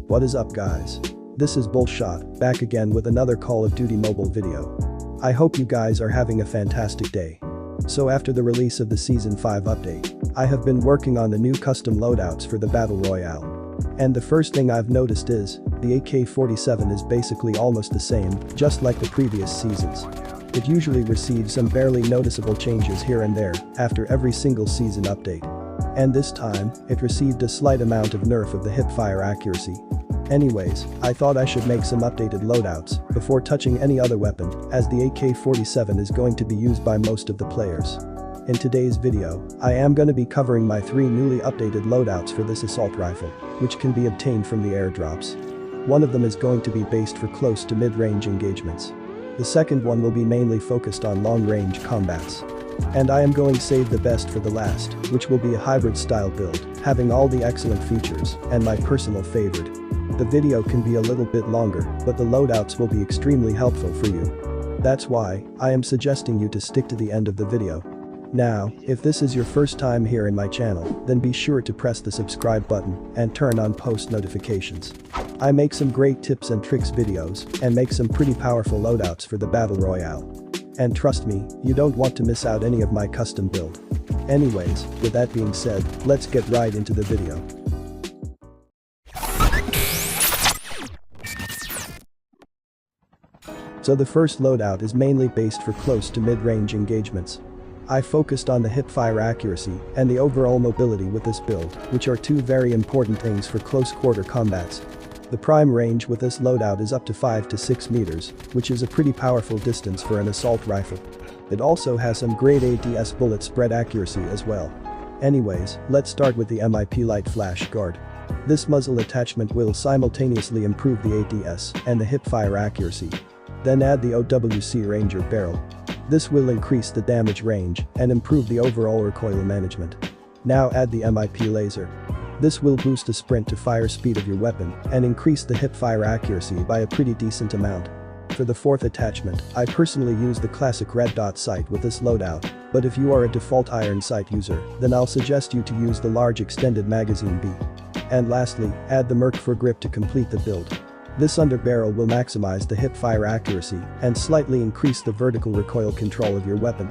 What is up guys? This is Bullshot, back again with another Call of Duty mobile video. I hope you guys are having a fantastic day. So after the release of the Season 5 update, I have been working on the new custom loadouts for the Battle Royale. And the first thing I've noticed is, the AK47 is basically almost the same, just like the previous seasons. It usually receives some barely noticeable changes here and there after every single season update. And this time, it received a slight amount of nerf of the hipfire accuracy. Anyways, I thought I should make some updated loadouts before touching any other weapon, as the AK47 is going to be used by most of the players. In today's video, I am going to be covering my 3 newly updated loadouts for this assault rifle, which can be obtained from the airdrops. One of them is going to be based for close to mid-range engagements. The second one will be mainly focused on long-range combats. And I am going to save the best for the last, which will be a hybrid style build, having all the excellent features and my personal favorite. The video can be a little bit longer, but the loadouts will be extremely helpful for you. That's why I am suggesting you to stick to the end of the video. Now, if this is your first time here in my channel, then be sure to press the subscribe button and turn on post notifications. I make some great tips and tricks videos and make some pretty powerful loadouts for the Battle Royale. And trust me, you don't want to miss out any of my custom build. Anyways, with that being said, let's get right into the video. So the first loadout is mainly based for close to mid-range engagements. I focused on the hipfire accuracy and the overall mobility with this build, which are 2 very important things for close quarter combats. The prime range with this loadout is up to 5 to 6 meters, which is a pretty powerful distance for an assault rifle. It also has some great ADS bullet spread accuracy as well. Anyways, let's start with the MIP Light Flash Guard. This muzzle attachment will simultaneously improve the ADS and the hipfire accuracy. Then add the OWC Ranger barrel. This will increase the damage range and improve the overall recoil management. Now add the MIP laser. This will boost the sprint to fire speed of your weapon and increase the hipfire accuracy by a pretty decent amount. For the 4th attachment, I personally use the classic red dot sight with this loadout, but if you are a default iron sight user, then I'll suggest you to use the large extended magazine B. And lastly, add the Merc for grip to complete the build. This underbarrel will maximize the hipfire accuracy and slightly increase the vertical recoil control of your weapon.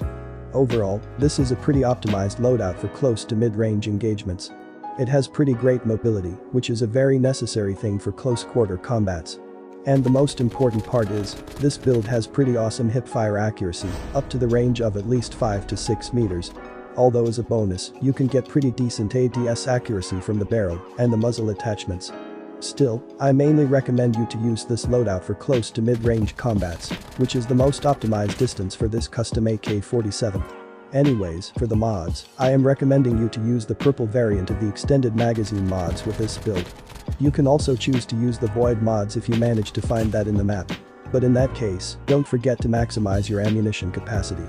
Overall, this is a pretty optimized loadout for close to mid-range engagements. It has pretty great mobility, which is a very necessary thing for close quarter combats. And the most important part is, this build has pretty awesome hipfire accuracy, up to the range of at least 5 to 6 meters. Although as a bonus, you can get pretty decent ADS accuracy from the barrel and the muzzle attachments. Still, I mainly recommend you to use this loadout for close to mid-range combats, which is the most optimized distance for this custom AK-47. Anyways, for the mods, I am recommending you to use the purple variant of the extended magazine mods with this build. You can also choose to use the void mods if you manage to find that in the map. But in that case, don't forget to maximize your ammunition capacity.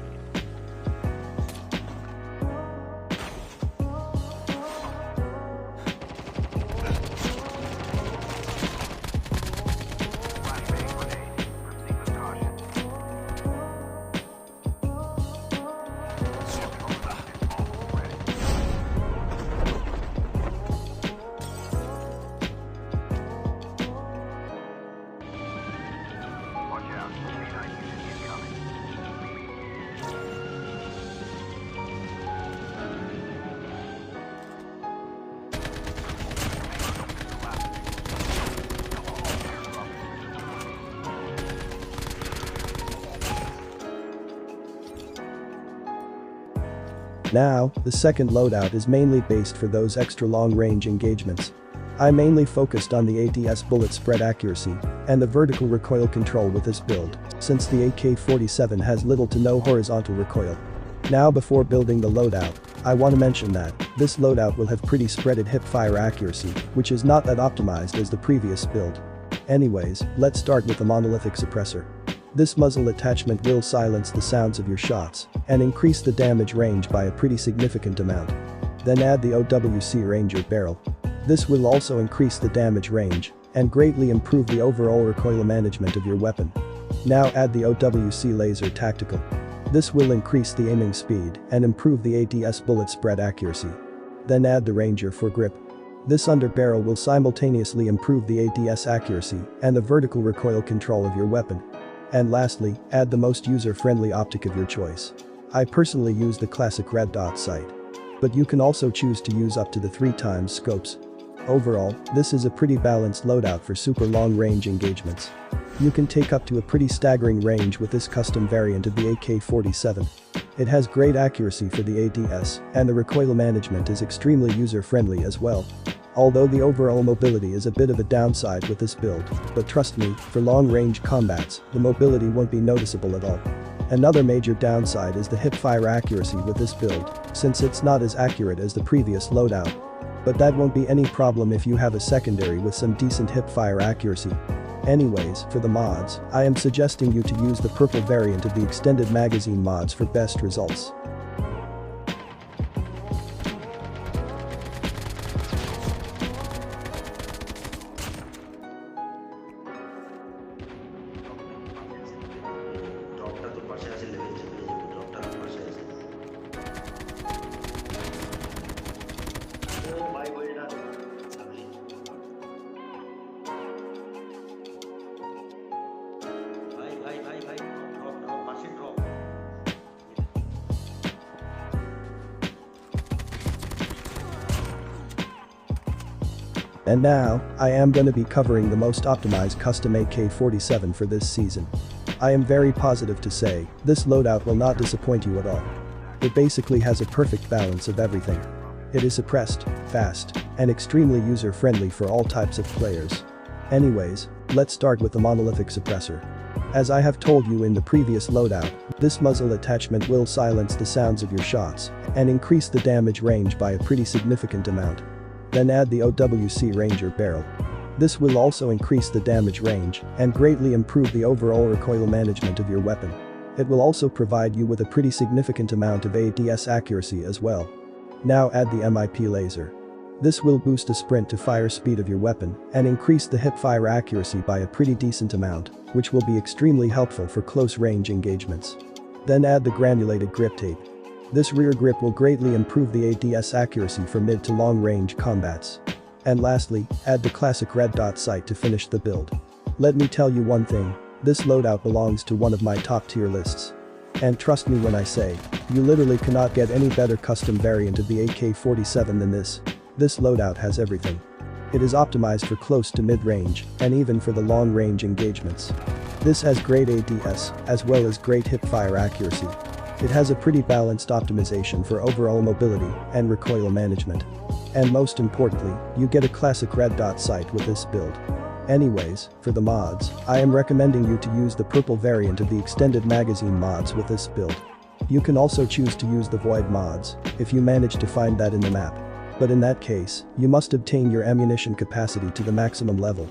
Now, the second loadout is mainly based for those extra long-range engagements. I mainly focused on the ADS bullet spread accuracy and the vertical recoil control with this build, since the AK-47 has little to no horizontal recoil. Now before building the loadout, I want to mention that this loadout will have pretty spreaded hipfire accuracy, which is not that optimized as the previous build. Anyways, let's start with the monolithic suppressor. This muzzle attachment will silence the sounds of your shots and increase the damage range by a pretty significant amount. Then add the OWC Ranger barrel. This will also increase the damage range and greatly improve the overall recoil management of your weapon. Now add the OWC Laser Tactical. This will increase the aiming speed and improve the ADS bullet spread accuracy. Then add the Ranger for grip. This underbarrel will simultaneously improve the ADS accuracy and the vertical recoil control of your weapon. And lastly, add the most user-friendly optic of your choice. I personally use the classic red dot sight. But you can also choose to use up to the 3x scopes. Overall, this is a pretty balanced loadout for super long-range engagements. You can take up to a pretty staggering range with this custom variant of the AK47. It has great accuracy for the ADS, and the recoil management is extremely user-friendly as well. Although the overall mobility is a bit of a downside with this build, but trust me, for long-range combats, the mobility won't be noticeable at all. Another major downside is the hip-fire accuracy with this build, since it's not as accurate as the previous loadout. But that won't be any problem if you have a secondary with some decent hip-fire accuracy. Anyways, for the mods, I am suggesting you to use the purple variant of the extended magazine mods for best results. And now, I am gonna be covering the most optimized custom AK47 for this season. I am very positive to say, this loadout will not disappoint you at all. It basically has a perfect balance of everything. It is suppressed, fast, and extremely user-friendly for all types of players. Anyways, let's start with the monolithic suppressor. As I have told you in the previous loadout, this muzzle attachment will silence the sounds of your shots and increase the damage range by a pretty significant amount. Then add the OWC Ranger barrel. This will also increase the damage range and greatly improve the overall recoil management of your weapon. It will also provide you with a pretty significant amount of ADS accuracy as well. Now add the MIP laser. This will boost the sprint to fire speed of your weapon and increase the hip fire accuracy by a pretty decent amount, which will be extremely helpful for close range engagements. Then add the granulated grip tape. This rear grip will greatly improve the ADS accuracy for mid to long range combats. And lastly, add the classic red dot sight to finish the build. Let me tell you one thing, this loadout belongs to one of my top tier lists. And trust me when I say, you literally cannot get any better custom variant of the AK47 than this. This loadout has everything. It is optimized for close to mid-range and even for the long-range engagements. This has great ADS as well as great hip-fire accuracy. It has a pretty balanced optimization for overall mobility and recoil management. And most importantly, you get a classic red dot sight with this build. Anyways, for the mods, I am recommending you to use the purple variant of the extended magazine mods with this build. You can also choose to use the void mods if you manage to find that in the map. But in that case, you must obtain your ammunition capacity to the maximum level.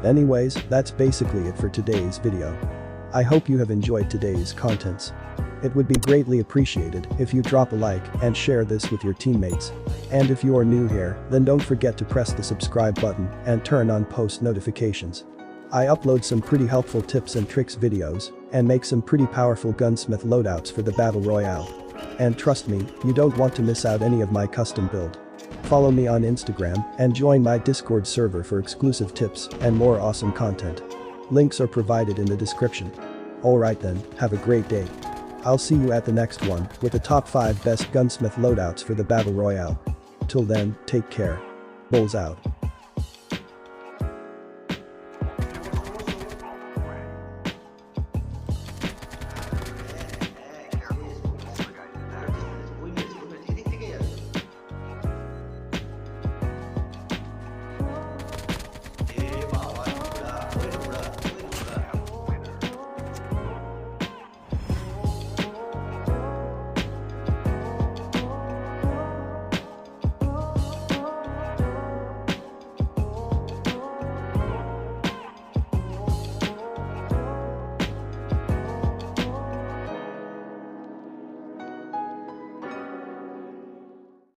Anyways, that's basically it for today's video. I hope you have enjoyed today's contents. It would be greatly appreciated if you drop a like and share this with your teammates. And if you are new here, then don't forget to press the subscribe button and turn on post notifications. I upload some pretty helpful tips and tricks videos and make some pretty powerful Gunsmith loadouts for the Battle Royale. And trust me, you don't want to miss out any of my custom build. Follow me on Instagram and join my Discord server for exclusive tips and more awesome content. Links are provided in the description. Alright then, have a great day. I'll see you at the next one with the top 5 best Gunsmith loadouts for the Battle Royale. Till then, take care. Bulls out.